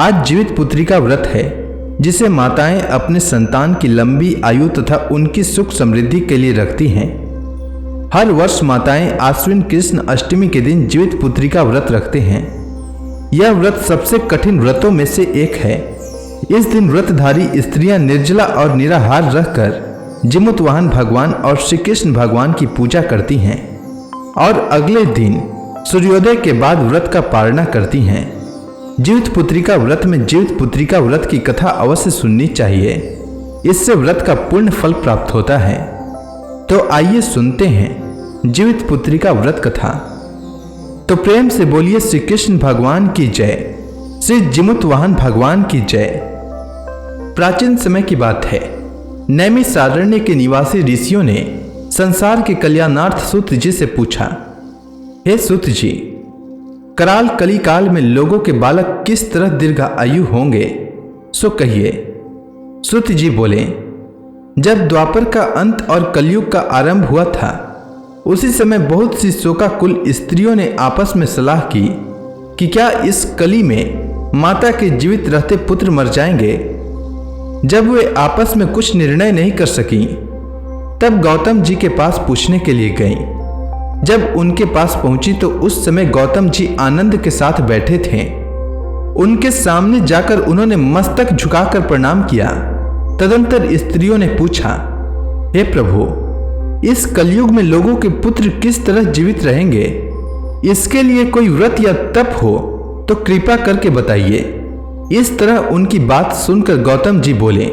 आज जीवित पुत्री का व्रत है, जिसे माताएं अपने संतान की लंबी आयु तथा उनकी सुख समृद्धि के लिए रखती हैं। हर वर्ष माताएं आश्विन कृष्ण अष्टमी के दिन जीवित पुत्री का व्रत रखते हैं। यह व्रत सबसे कठिन व्रतों में से एक है। इस दिन व्रतधारी स्त्रियां निर्जला और निराहार रहकर जीमूत वाहन भगवान और श्री कृष्ण भगवान की पूजा करती हैं और अगले दिन सूर्योदय के बाद व्रत का पालना करती हैं। जीवित पुत्री का व्रत में जीवित पुत्री का व्रत की कथा अवश्य सुननी चाहिए। इससे व्रत का पूर्ण फल प्राप्त होता है। तो आइए सुनते हैं जीवित पुत्री का व्रत कथा। तो प्रेम से बोलिए श्री कृष्ण भगवान की जय, श्री जीमूत वाहन भगवान की जय। प्राचीन समय की बात है। नैमिषारण्य के निवासी ऋषियों ने संसार के कल्याणार्थ सूत जी से पूछा, हे सूत जी, कराल कली काल में लोगों के बालक किस तरह दीर्घ आयु होंगे, सो कहिए। सूत जी बोले, जब द्वापर का अंत और कलयुग का आरंभ हुआ था, उसी समय बहुत सी शोकाकुल स्त्रियों ने आपस में सलाह की कि क्या इस कली में माता के जीवित रहते पुत्र मर जाएंगे। जब वे आपस में कुछ निर्णय नहीं कर सकी, तब गौतम जी के पास पूछने के लिए गईं। जब उनके पास पहुंची तो उस समय गौतम जी आनंद के साथ बैठे थे। उनके सामने जाकर उन्होंने मस्तक झुकाकर प्रणाम किया। तदंतर स्त्रियों ने पूछा, हे प्रभु, इस कलयुग में लोगों के पुत्र किस तरह जीवित रहेंगे? इसके लिए कोई व्रत या तप हो तो कृपा करके बताइए। इस तरह उनकी बात सुनकर गौतम जी बोले,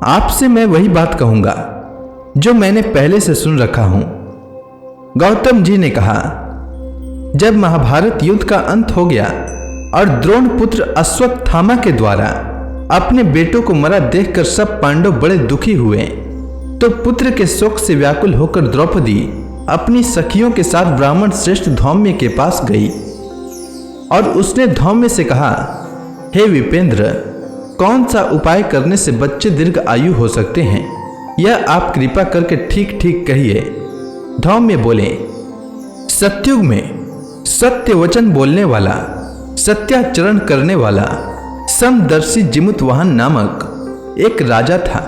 आपसे मैं वही बात कहूंगा जो मैंने पहले से सुन रखा हूं। गौतम जी ने कहा, जब महाभारत युद्ध का अंत हो गया और द्रोण पुत्र अश्वत्थामा के द्वारा अपने बेटों को मरा देखकर सब पांडव बड़े दुखी हुए, तो पुत्र के शोक से व्याकुल होकर द्रौपदी अपनी सखियों के साथ ब्राह्मण श्रेष्ठ धौम्य के पास गई और उसने धौम्य से कहा, हे विपेंद्र, कौन सा उपाय करने से बच्चे दीर्घ आयु हो सकते हैं, यह आप कृपा करके ठीक ठीक कहिए। धौम्य बोले, सत्युग में सत्य वचन बोलने वाला, सत्याचरण करने वाला समदर्शी जीमूत वाहन नामक एक राजा था।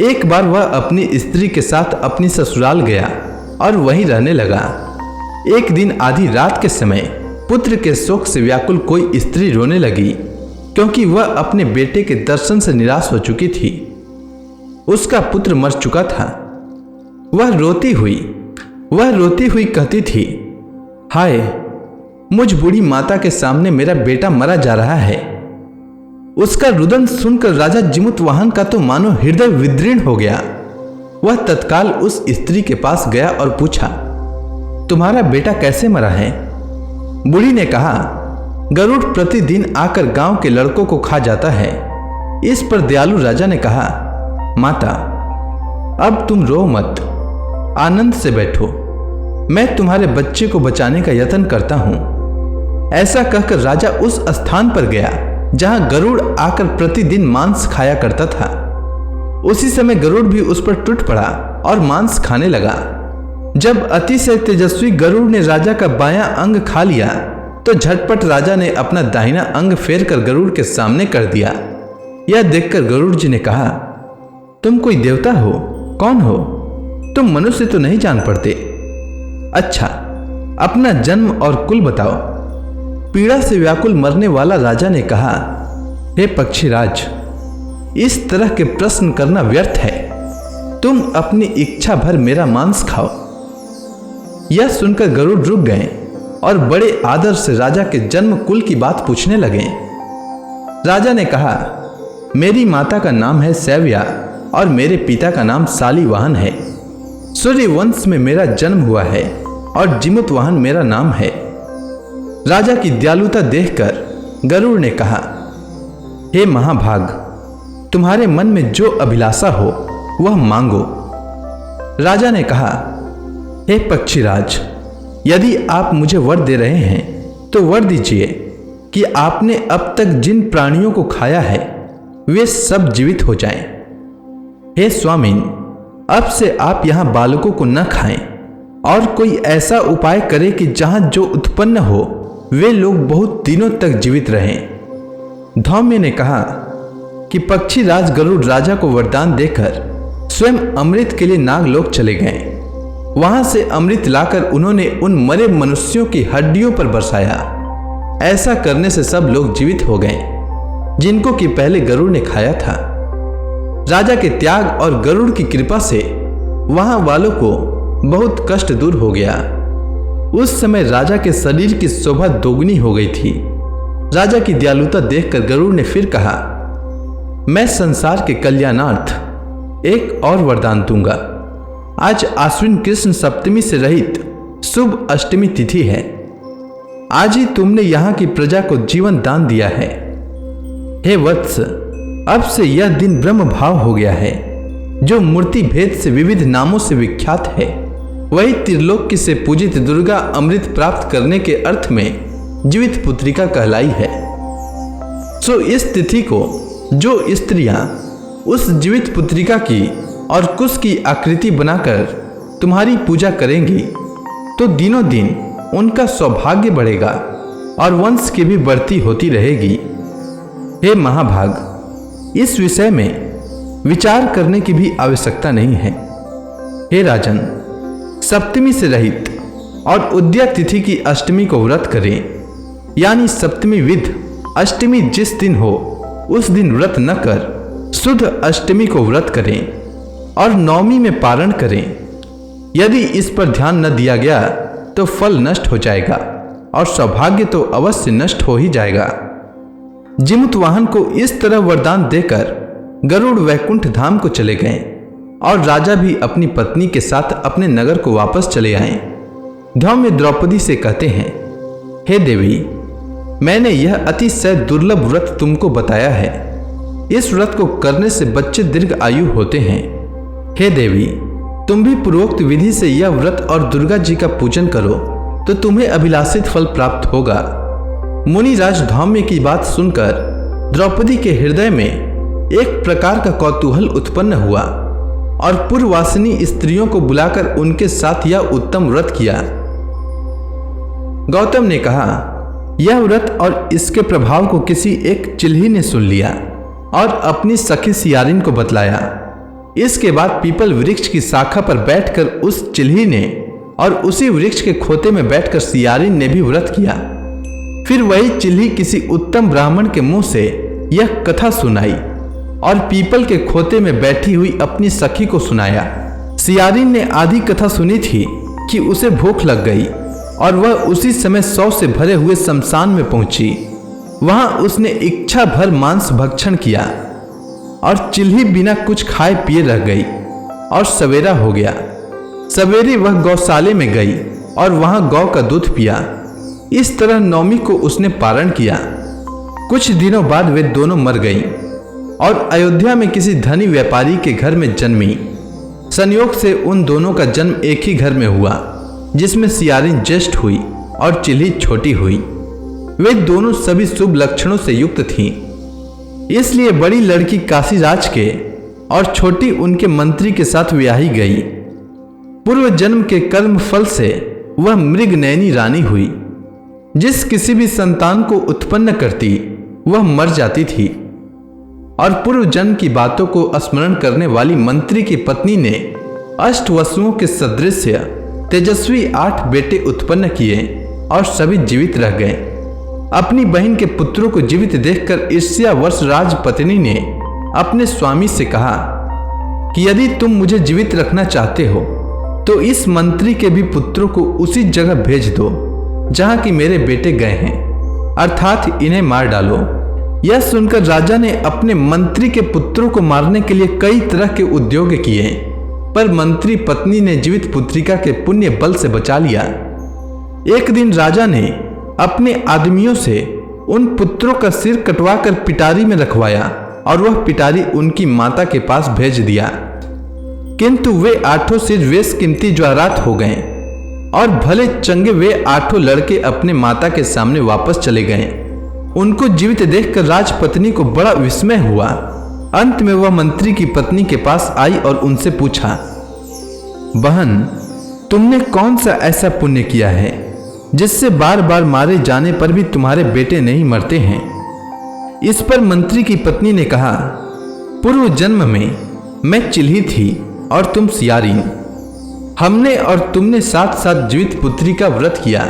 एक बार वह अपनी स्त्री के साथ अपनी ससुराल गया और वहीं रहने लगा। एक दिन आधी रात के समय पुत्र के शोक से व्याकुल कोई स्त्री रोने लगी, क्योंकि वह अपने बेटे के दर्शन से निराश हो चुकी थी। उसका पुत्र मर चुका था। वह रोती हुई कहती थी, हाय, मुझ बूढ़ी माता के सामने मेरा बेटा मरा जा रहा है। उसका रुदन सुनकर राजा जीमूत वाहन का तो मानो हृदय विदीर्ण हो गया। वह तत्काल उस स्त्री के पास गया और पूछा, तुम्हारा बेटा कैसे मरा है? बूढ़ी ने कहा, गरुड़ प्रतिदिन आकर गांव के लड़कों को खा जाता है। इस पर दयालु राजा ने कहा, माता, अब तुम रो मत, आनंद से बैठो, मैं तुम्हारे बच्चे को बचाने का यत्न करता हूं। ऐसा कहकर राजा उस स्थान पर गया जहां गरुड़ आकर प्रतिदिन मांस खाया करता था। उसी समय गरुड़ भी उस पर टूट पड़ा और मांस खाने लगा। जब अतिशय तेजस्वी गरुड़ ने राजा का बायां अंग खा लिया, तो झटपट राजा ने अपना दाहिना अंग फेर कर गरुड़ के सामने कर दिया। यह देखकर गरुड़ जी ने कहा, तुम कोई देवता हो? कौन हो तुम? मनुष्य तो नहीं जान पड़ते। अच्छा, अपना जन्म और कुल बताओ। पीड़ा से व्याकुल मरने वाला राजा ने कहा, हे पक्षीराज, इस तरह के प्रश्न करना व्यर्थ है। तुम अपनी इच्छा भर मेरा मांस खाओ। यह सुनकर गरुड़ रुक गए और बड़े आदर से राजा के जन्म कुल की बात पूछने लगे। राजा ने कहा, मेरी माता का नाम है सैव्या और मेरे पिता का नाम शालिवाहन है। सूर्य वंश में मेरा जन्म हुआ है और जीमूत वाहन मेरा नाम है। राजा की दयालुता देखकर गरुड़ ने कहा, हे महाभाग, तुम्हारे मन में जो अभिलाषा हो वह मांगो। राजा ने कहा, हे पक्षीराज, यदि आप मुझे वर दे रहे हैं तो वर दीजिए कि आपने अब तक जिन प्राणियों को खाया है वे सब जीवित हो जाएं। हे स्वामीन, अब से आप यहां बालकों को न खाएं और कोई ऐसा उपाय करें कि जहां जो उत्पन्न हो वे लोग बहुत दिनों तक जीवित रहें। धौम्य ने कहा कि पक्षी राज गरुड़ राजा को वरदान देकर स्वयं अमृत के लिए नागलोक चले गए। वहां से अमृत लाकर उन्होंने उन मरे मनुष्यों की हड्डियों पर बरसाया। ऐसा करने से सब लोग जीवित हो गए जिनको कि पहले गरुड़ ने खाया था। राजा के त्याग और गरुड़ की कृपा से वहां वालों को बहुत कष्ट दूर हो गया। उस समय राजा के शरीर की शोभा दोगुनी हो गई थी। राजा की दयालुता देखकर गरुड़ ने फिर कहा, मैं संसार के कल्याणार्थ एक और वरदान दूंगा। आज आश्विन कृष्ण सप्तमी से रहित शुभ अष्टमी तिथि है। आज ही तुमने यहाँ की प्रजा को जीवन दान दिया है। हे वत्स, अब से यह दिन ब्रह्म भाव हो गया है, जो मूर्ति भेद से विविध नामों से विख्यात है। वही त्रिलोक से पूजित दुर्गा अमृत प्राप्त करने के अर्थ में जीवित पुत्रिका कहलाई है। सो इस तिथि को जो स्त्रियां उस जीवित पुत्रिका की और कुश की आकृति बनाकर तुम्हारी पूजा करेंगी तो दिनों दिन उनका सौभाग्य बढ़ेगा और वंश की भी बढ़ती होती रहेगी। हे महाभाग, इस विषय में विचार करने की भी आवश्यकता नहीं है। हे राजन, सप्तमी से रहित और उद्या तिथि की अष्टमी को व्रत करें, यानी सप्तमी विध अष्टमी जिस दिन हो उस दिन व्रत न कर शुद्ध अष्टमी को व्रत करें और नवमी में पारण करें। यदि इस पर ध्यान न दिया गया तो फल नष्ट हो जाएगा और सौभाग्य तो अवश्य नष्ट हो ही जाएगा। जिमुतवाहन को इस तरह वरदान देकर गरुड़ वैकुंठ धाम को चले गए और राजा भी अपनी पत्नी के साथ अपने नगर को वापस चले आए। धौम्य द्रौपदी से कहते हैं, हे देवी, मैंने यह अतिशय दुर्लभ व्रत तुमको बताया है। इस व्रत को करने से बच्चे दीर्घ आयु होते हैं। हे देवी, तुम भी पूर्वोक्त विधि से यह व्रत और दुर्गा जी का पूजन करो तो तुम्हें अभिलाषित फल प्राप्त होगा। मुनिराज धौम्य की बात सुनकर द्रौपदी के हृदय में एक प्रकार का कौतूहल उत्पन्न हुआ और पूर्ववासिनी स्त्रियों को बुलाकर उनके साथ यह उत्तम व्रत किया। गौतम ने कहा, यह व्रत और इसके प्रभाव को किसी एक चिल्ही ने सुन लिया और अपनी सखी सियारिन को बतलाया। इसके बाद पीपल वृक्ष की शाखा पर बैठकर उस चिल्ही ने और उसी वृक्ष के खोते में बैठकर सियारिन ने भी व्रत किया। फिर वही चिल्ही किसी उत्तम ब्राह्मण के मुंह से यह कथा सुनाई और पीपल के खोते में बैठी हुई अपनी सखी को सुनाया। सियारिन ने आधी कथा सुनी थी कि उसे भूख लग गई और वह उसी समय 100 से भरे हुए शमशान में पहुंची। वहां उसने इच्छा भर मांस भक्षण किया और चिल्ही बिना कुछ खाए पिए रह गई और सवेरा हो गया। सवेरे वह गौशाले में गई और वहां गौ का दूध पिया। इस तरह नवमी को उसने पारण किया। कुछ दिनों बाद वे दोनों मर गईं और अयोध्या में किसी धनी व्यापारी के घर में जन्मी। संयोग से उन दोनों का जन्म एक ही घर में हुआ, जिसमें सियारिन ज्येष्ठ हुई और चिल्ही छोटी हुई। वे दोनों सभी शुभ लक्षणों से युक्त थीं। इसलिए बड़ी लड़की काशीराज के और छोटी उनके मंत्री के साथ ब्याही गई। पूर्व जन्म के कर्म फल से वह मृगनयनी रानी हुई। जिस किसी भी संतान को उत्पन्न करती वह मर जाती थी और पूर्व जन्म की बातों को स्मरण करने वाली मंत्री की पत्नी ने अष्टवसुओं के सदृश तेजस्वी 8 बेटे उत्पन्न किए और सभी जीवित रह गए। अपनी बहन के पुत्रों को जीवित देखकर ईर्ष्यावश राजपत्नी ने अपने स्वामी से कहा कि यदि तुम मुझे जीवित रखना चाहते हो तो इस मंत्री के भी पुत्रों को उसी जगह भेज दो जहां कि मेरे बेटे गए हैं, अर्थात इन्हें मार डालो। यह सुनकर राजा ने अपने मंत्री के पुत्रों को मारने के लिए कई तरह के उद्योग किए, पर मंत्री पत्नी ने जीवित पुत्रिका के पुण्य बल से बचा लिया। एक दिन राजा ने अपने आदमियों से उन पुत्रों का सिर कटवाकर पिटारी में रखवाया और वह पिटारी उनकी माता के पास भेज दिया। किंतु वे 8 सिर बेशकीमती ज्वारात हो गए और भले चंगे वे 8 लड़के अपने माता के सामने वापस चले गए। उनको जीवित देखकर राजपत्नी को बड़ा विस्मय हुआ। अंत में वह मंत्री की पत्नी के पास आई और उनसे पूछा, बहन, तुमने कौन सा ऐसा पुण्य किया है जिससे बार बार मारे जाने पर भी तुम्हारे बेटे नहीं मरते हैं? इस पर मंत्री की पत्नी ने कहा, पूर्व जन्म में मैं चिल्ही थी और तुम सियारी। हमने और तुमने साथ साथ जीवित पुत्री का व्रत किया।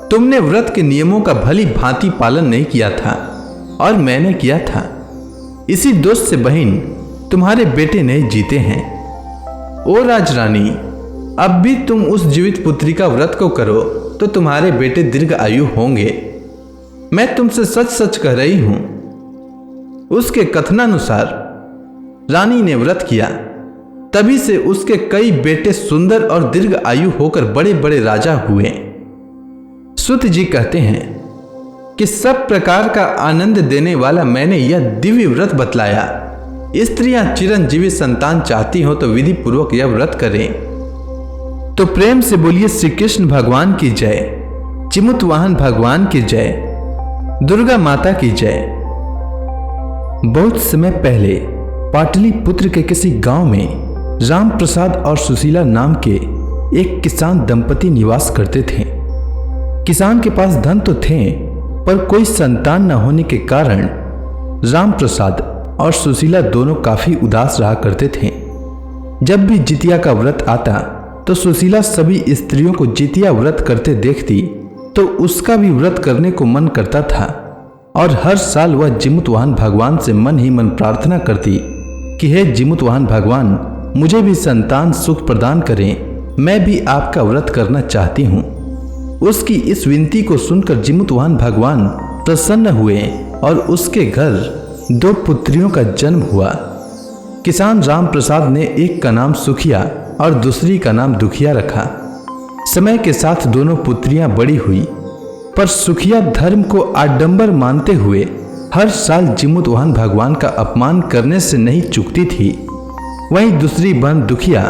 तुमने व्रत के नियमों का भली भांति पालन नहीं किया था और मैंने किया था। इसी दोष से बहन तुम्हारे बेटे नहीं जीते हैं। ओ राजरानी, अब भी तुम उस जीवित पुत्री का व्रत को करो तो तुम्हारे बेटे दीर्घ आयु होंगे। मैं तुमसे सच सच कह रही हूं। उसके कथनानुसार रानी ने व्रत किया, तभी से उसके कई बेटे सुंदर और दीर्घ आयु होकर बड़े बड़े राजा हुए। सूत जी कहते हैं कि सब प्रकार का आनंद देने वाला मैंने यह दिव्य व्रत बतलाया। स्त्रियां चिरंजीवी संतान चाहती हो तो विधि पूर्वक यह व्रत करें। तो प्रेम से बोलिए श्री कृष्ण भगवान की जय, चिमुत वाहन भगवान की जय, दुर्गा माता की जय। बहुत समय पहले पाटलिपुत्र के किसी गांव में राम प्रसाद और सुशीला नाम के एक किसान दंपति निवास करते थे। किसान के पास धन तो थे, पर कोई संतान न होने के कारण राम प्रसाद और सुशीला दोनों काफी उदास रहा करते थे। जब भी जितिया का व्रत आता तो सुशीला सभी स्त्रियों को जितिया व्रत करते देखती तो उसका भी व्रत करने को मन करता था और हर साल वह जिमुतवाहन भगवान से मन ही मन प्रार्थना करती कि हे जिमुतवाहन भगवान, मुझे भी संतान सुख प्रदान करें, मैं भी आपका व्रत करना चाहती हूँ। उसकी इस विनती को सुनकर जिमुतवाहन भगवान प्रसन्न हुए और उसके घर 2 पुत्रियों का जन्म हुआ। किसान राम प्रसाद ने एक का नाम सुखिया और दूसरी का नाम दुखिया रखा। समय के साथ दोनों पुत्रियां बड़ी हुई, पर सुखिया धर्म को आडंबर मानते हुए हर साल जिमुतवाहन भगवान का अपमान करने से नहीं चूकती थी। वहीं दूसरी बहन दुखिया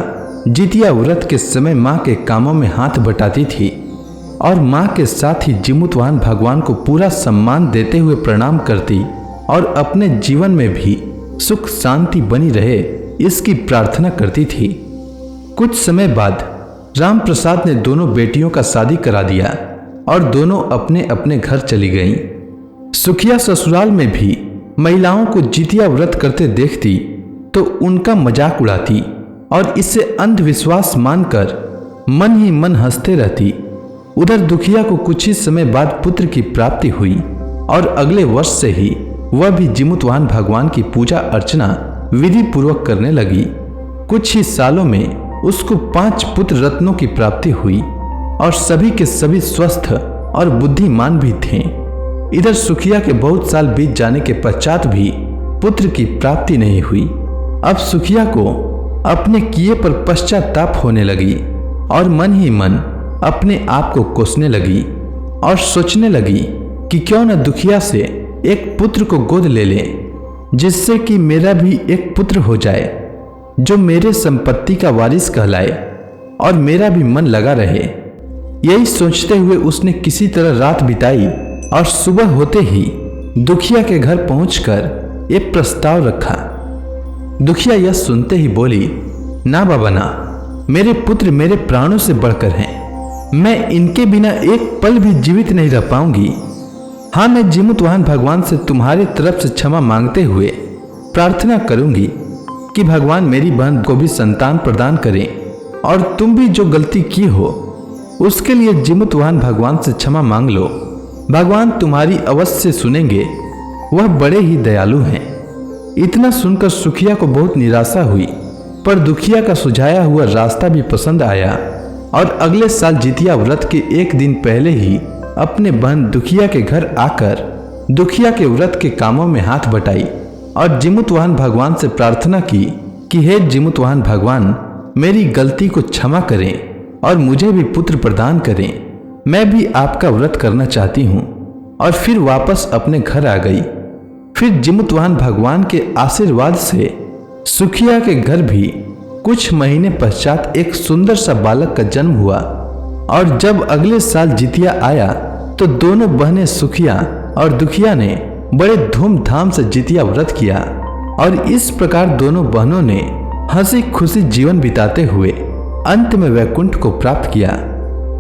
जितिया व्रत के समय माँ के कामों में हाथ बटाती थी और माँ के साथ ही जिमुतवाहन भगवान को पूरा सम्मान देते हुए प्रणाम करती और अपने जीवन में भी सुख शांति बनी रहे इसकी प्रार्थना करती थी। कुछ समय बाद राम प्रसाद ने दोनों बेटियों का शादी करा दिया और दोनों अपने अपने घर चली गईं। सुखिया ससुराल में भी महिलाओं को जितिया व्रत करते देखती तो उनका मजाक उड़ाती और इसे अंधविश्वास मानकर मन ही मन हंसते रहती। उधर दुखिया को कुछ ही समय बाद पुत्र की प्राप्ति हुई और अगले वर्ष से ही वह भी जिमुतवाहन भगवान की पूजा अर्चना विधि पूर्वक करने लगी। कुछ ही सालों में उसको 5 पुत्र रत्नों की प्राप्ति हुई और सभी के सभी स्वस्थ और बुद्धिमान भी थे। इधर सुखिया के बहुत साल बीत जाने के पश्चात भी पुत्र की प्राप्ति नहीं हुई। अब सुखिया को अपने किए पर पश्चाताप होने लगी और मन ही मन अपने आप को कोसने लगी और सोचने लगी कि क्यों न दुखिया से एक पुत्र को गोद ले ले, जिससे कि मेरा भी एक पुत्र हो जाए जो मेरे संपत्ति का वारिस कहलाए और मेरा भी मन लगा रहे। यही सोचते हुए उसने किसी तरह रात बिताई और सुबह होते ही दुखिया के घर पहुंचकर एक प्रस्ताव रखा। दुखिया यह सुनते ही बोली, ना बाबा ना, मेरे पुत्र मेरे प्राणों से बढ़कर हैं। मैं इनके बिना एक पल भी जीवित नहीं रह पाऊंगी। हाँ, मैं जिमुतवाहन भगवान से तुम्हारे तरफ से क्षमा मांगते हुए प्रार्थना करूंगी कि भगवान मेरी बहन को भी संतान प्रदान करें और तुम भी जो गलती की हो उसके लिए जिमुतवाहन भगवान से क्षमा मांग लो। भगवान तुम्हारी अवश्य सुनेंगे, वह बड़े ही दयालु हैं। इतना सुनकर सुखिया को बहुत निराशा हुई, पर दुखिया का सुझाया हुआ रास्ता भी पसंद आया और अगले साल जितिया व्रत के एक दिन पहले ही अपने बहन दुखिया के घर आकर दुखिया के व्रत के कामों में हाथ बटाई और जिमुतवाहन भगवान से प्रार्थना की कि हे जिमुतवाहन भगवान, मेरी गलती को क्षमा करें और मुझे भी पुत्र प्रदान करें। मैं भी आपका व्रत करना चाहती हूँ। और फिर वापस अपने घर आ गई। फिर जिमुतवाहन भगवान के आशीर्वाद से सुखिया के घर भी कुछ महीने पश्चात एक सुंदर सा बालक का जन्म हुआ। और जब अगले साल जितिया आया तो दोनों बहनें सुखिया और दुखिया ने बड़े धूमधाम से जितिया व्रत किया और इस प्रकार दोनों बहनों ने हंसी खुशी जीवन बिताते हुए अंत में वैकुंठ को प्राप्त किया।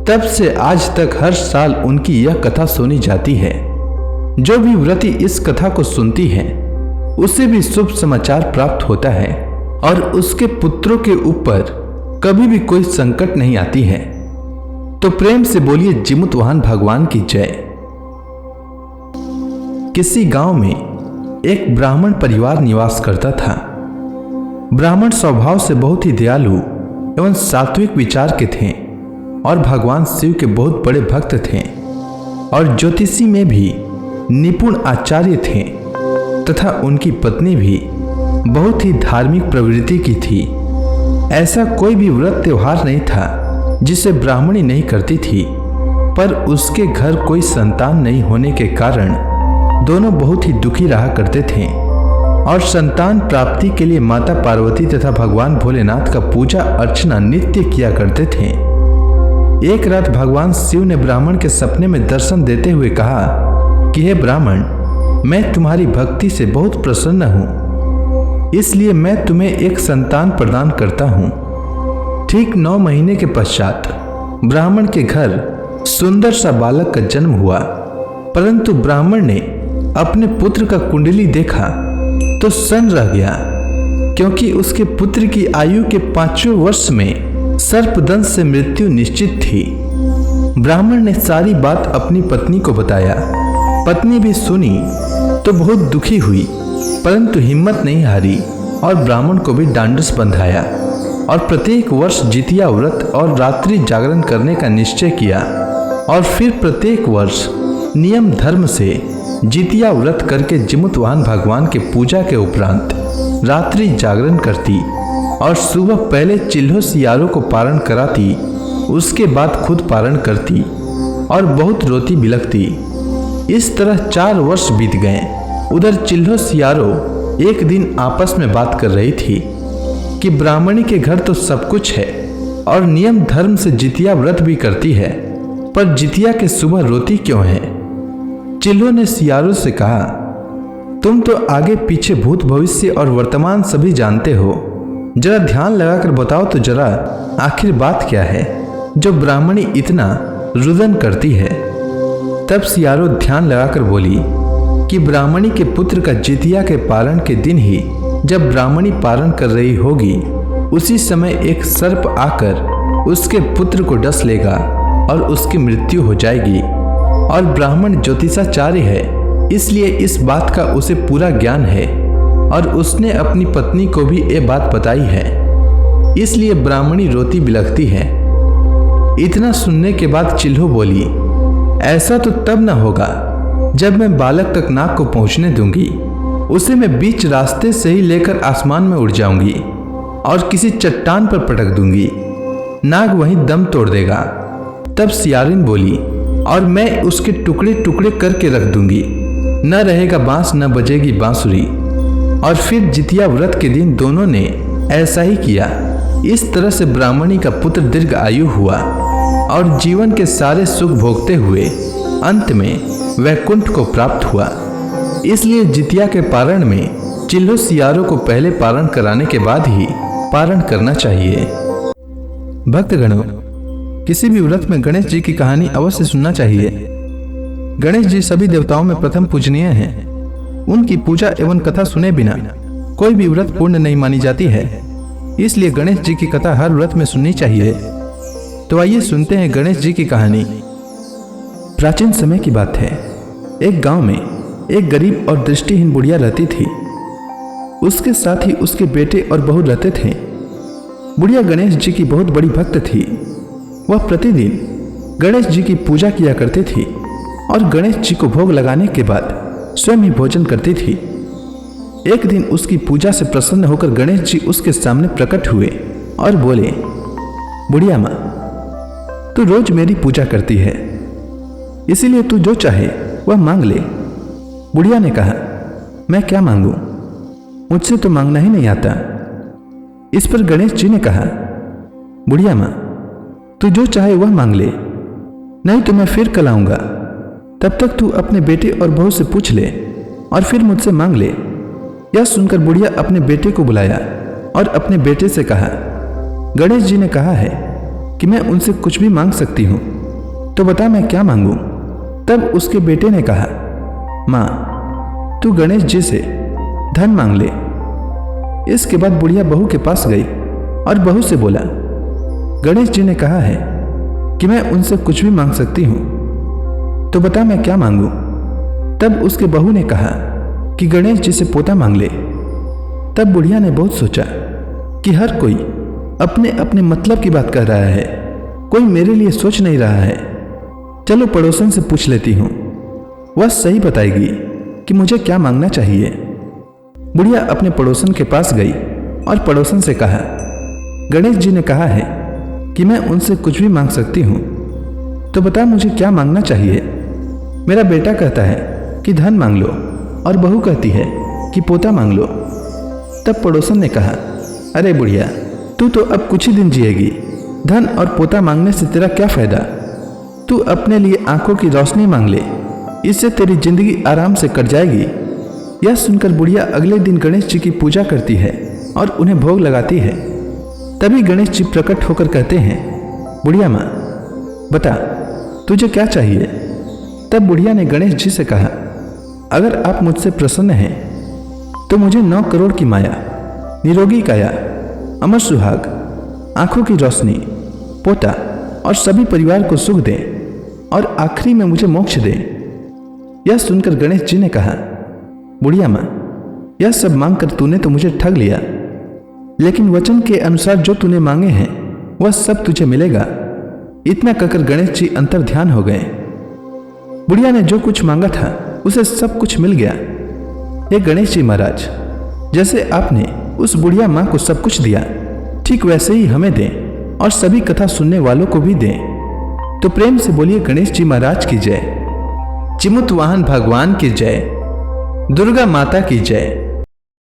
तब से आज तक हर साल उनकी यह कथा सुनी जाती है। जो भी व्रती इस कथा को सुनती है उसे भी शुभ समाचार प्राप्त होता है और उसके पुत्रों के ऊपर कभी भी कोई संकट नहीं आती है। तो प्रेम से बोलिए जिमुतवाहन भगवान की जय। किसी गांव में एक ब्राह्मण परिवार निवास करता था। ब्राह्मण स्वभाव से बहुत ही दयालु एवं सात्विक विचार के थे और भगवान शिव के बहुत बड़े भक्त थे और ज्योतिषी में भी निपुण आचार्य थे तथा उनकी पत्नी भी बहुत ही धार्मिक प्रवृत्ति की थी। ऐसा कोई भी व्रत त्योहार नहीं था जिसे ब्राह्मणी नहीं करती थी, पर उसके घर कोई संतान नहीं होने के कारण दोनों बहुत ही दुखी रहा करते थे और संतान प्राप्ति के लिए माता पार्वती तथा भगवान भोलेनाथ का पूजा अर्चना नित्य किया करते थे। एक रात भगवान शिव ने ब्राह्मण के सपने में दर्शन देते हुए कहा कि हे ब्राह्मण, मैं तुम्हारी भक्ति से बहुत प्रसन्न हूँ, इसलिए मैं तुम्हें एक संतान प्रदान करता हूँ। ठीक 9 महीने के पश्चात ब्राह्मण के घर सुंदर सा बालक का जन्म हुआ, परंतु ब्राह्मण ने अपने पुत्र का कुंडली देखा तो सन्न रह गया, क्योंकि उसके पुत्र की आयु के 5वें वर्ष में सर्पदंश से मृत्यु निश्चित थी। ब्राह्मण ने सारी बात अपनी पत्नी को बताया। पत्नी भी सुनी तो बहुत दुखी हुई, परंतु हिम्मत नहीं हारी और ब्राह्मण को भी डांडस बंधाया और प्रत्येक वर्ष जितिया व्रत और रात्रि जागरण करने का निश्चय किया और फिर प्रत्येक वर्ष नियम धर्म से जितिया व्रत करके जिमुतवाहन भगवान के पूजा के उपरांत रात्रि जागरण करती और सुबह पहले चिल्हो सियारों को पारण कराती, उसके बाद खुद पारण करती और बहुत रोती बिलखती। इस तरह 4 वर्ष बीत गए। उधर चिल्हो सियारो एक दिन आपस में बात कर रही थी कि ब्राह्मणी के घर तो सब कुछ है और नियम धर्म से जितिया व्रत भी करती है, पर जितिया के सुबह रोती क्यों है। चिल्हो ने सियारो से कहा, तुम तो आगे पीछे भूत भविष्य और वर्तमान सभी जानते हो, जरा ध्यान लगाकर बताओ तो जरा आखिर बात क्या है जो ब्राह्मणी इतना रुदन करती है। तब सियारो ध्यान लगाकर बोली कि ब्राह्मणी के पुत्र का जितिया के पारण के दिन ही जब ब्राह्मणी पारण कर रही होगी, उसी समय एक सर्प आकर उसके पुत्र को डस लेगा और उसकी मृत्यु हो जाएगी। और ब्राह्मण ज्योतिषाचार्य है, इसलिए इस बात का उसे पूरा ज्ञान है और उसने अपनी पत्नी को भी ये बात बताई है, इसलिए ब्राह्मणी रोती बिलखती है। इतना सुनने के बाद चिल्हो बोली, ऐसा तो तब न होगा जब मैं बालक तक नाग को पहुंचने दूंगी, उसे मैं बीच रास्ते से ही लेकर आसमान में उड़ जाऊंगी और किसी चट्टान पर पटक दूंगी, नाग वहीं दम तोड़ देगा। तब सियारिन बोली, और मैं उसके टुकड़े टुकड़े करके रख दूंगी, न रहेगा बांस न बजेगी बांसुरी। और फिर जितिया व्रत के दिन दोनों ने ऐसा ही किया। इस तरह से ब्राह्मणी का पुत्र दीर्घ आयु हुआ और जीवन के सारे सुख भोगते हुए अंत में वैकुंठ को प्राप्त हुआ। इसलिए जितिया के पारण में चिल्हो सियारों को पहले पारण कराने के बाद ही पारण करना चाहिए। भक्तगणों, किसी भी व्रत में गणेश जी की कहानी अवश्य सुनना चाहिए। गणेश जी सभी देवताओं में प्रथम पूजनीय हैं। उनकी पूजा एवं कथा सुने बिना कोई भी व्रत पूर्ण नहीं मानी जाती है, इसलिए गणेश जी की कथा हर व्रत में सुननी चाहिए। तो आइए सुनते हैं गणेश जी की कहानी। प्राचीन समय की बात है। एक गांव में एक गरीब और दृष्टिहीन बुढ़िया रहती थी। उसके साथ ही उसके बेटे और बहू रहते थे। बुढ़िया गणेश जी की बहुत बड़ी भक्त थी। वह प्रतिदिन गणेश जी की पूजा किया करती थी और गणेश जी को भोग लगाने के बाद स्वयं ही भोजन करती थी। एक दिन उसकी पूजा से प्रसन्न होकर गणेश जी उसके सामने प्रकट हुए और बोले, बुढ़िया माँ, तू रोज मेरी पूजा करती है, इसीलिए तू जो चाहे वह मांग ले। बुढ़िया ने कहा, मैं क्या मांगू, मुझसे तो मांगना ही नहीं आता। इस पर गणेश जी ने कहा, बुढ़िया माँ, तू जो चाहे वह मांग ले, नहीं तो मैं फिर कल आऊंगा, तब तक तू अपने बेटे और बहू से पूछ ले और फिर मुझसे मांग ले। यह सुनकर बुढ़िया अपने बेटे को बुलाया और अपने बेटे से कहा, गणेश जी ने कहा है कि मैं उनसे कुछ भी मांग सकती हूँ, तो बता मैं क्या मांगू। तब उसके बेटे ने कहा, माँ, तू गणेश जी से धन मांग ले। इसके बाद बुढ़िया बहू के पास गई और बहू से बोला, गणेश जी ने कहा है कि मैं उनसे कुछ भी मांग सकती हूं, तो बता मैं क्या मांगू। तब उसके बहू ने कहा कि गणेश जी से पोता मांग ले। तब बुढ़िया ने बहुत सोचा कि हर कोई अपने अपने मतलब की बात कर रहा है, कोई मेरे लिए सोच नहीं रहा है। चलो पड़ोसन से पूछ लेती हूँ, वह सही बताएगी कि मुझे क्या मांगना चाहिए। बुढ़िया अपने पड़ोसन के पास गई और पड़ोसन से कहा, गणेश जी ने कहा है कि मैं उनसे कुछ भी मांग सकती हूँ, तो बता मुझे क्या मांगना चाहिए। मेरा बेटा कहता है कि धन मांग लो और बहू कहती है कि पोता मांग लो। तब पड़ोसन ने कहा, अरे बुढ़िया, तू तो अब कुछ ही दिन जिएगी, धन और पोता मांगने से तेरा क्या फायदा। तू अपने लिए आंखों की रोशनी मांग ले, इससे तेरी जिंदगी आराम से कट जाएगी। यह सुनकर बुढ़िया अगले दिन गणेश जी की पूजा करती है और उन्हें भोग लगाती है। तभी गणेश जी प्रकट होकर कहते हैं, बुढ़िया माँ, बता तुझे क्या चाहिए। तब बुढ़िया ने गणेश जी से कहा, अगर आप मुझसे प्रसन्न हैं तो मुझे 9 करोड़ की माया, निरोगी काया, अमर सुहाग, आंखों की रोशनी, पोता और सभी परिवार को सुख दे और आखिरी में मुझे मोक्ष दे। यह सुनकर गणेश जी ने कहा, बुढ़िया माँ, यह सब मांगकर तूने तो मुझे ठग लिया, लेकिन वचन के अनुसार जो तूने मांगे हैं वह सब तुझे मिलेगा। इतना कहकर गणेश जी अंतर ध्यान हो गए। बुढ़िया ने जो कुछ मांगा था उसे सब कुछ मिल गया। हे गणेश जी महाराज, जैसे आपने उस बुढ़िया माँ को सब कुछ दिया, ठीक वैसे ही हमें दें और सभी कथा सुनने वालों को भी दें। तो प्रेम से बोलिए गणेश जी महाराज की जय, चिमुत वाहन भगवान की जय, दुर्गा माता की जय।